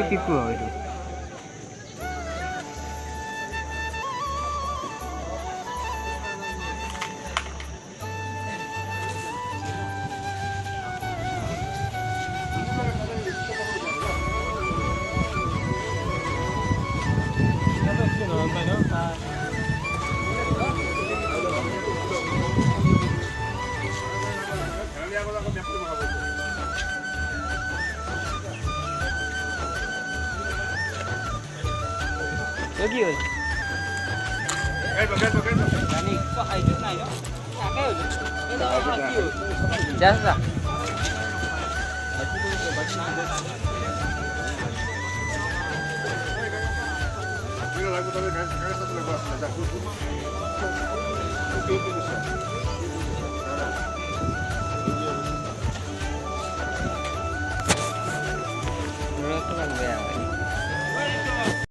পিকু হয় এইটো কি হ'ল জানি তো খাইছো নাই ন তাকে হ'ল কি হ'ল যা যা Mira, la puta de cabeza te le pasa, ya.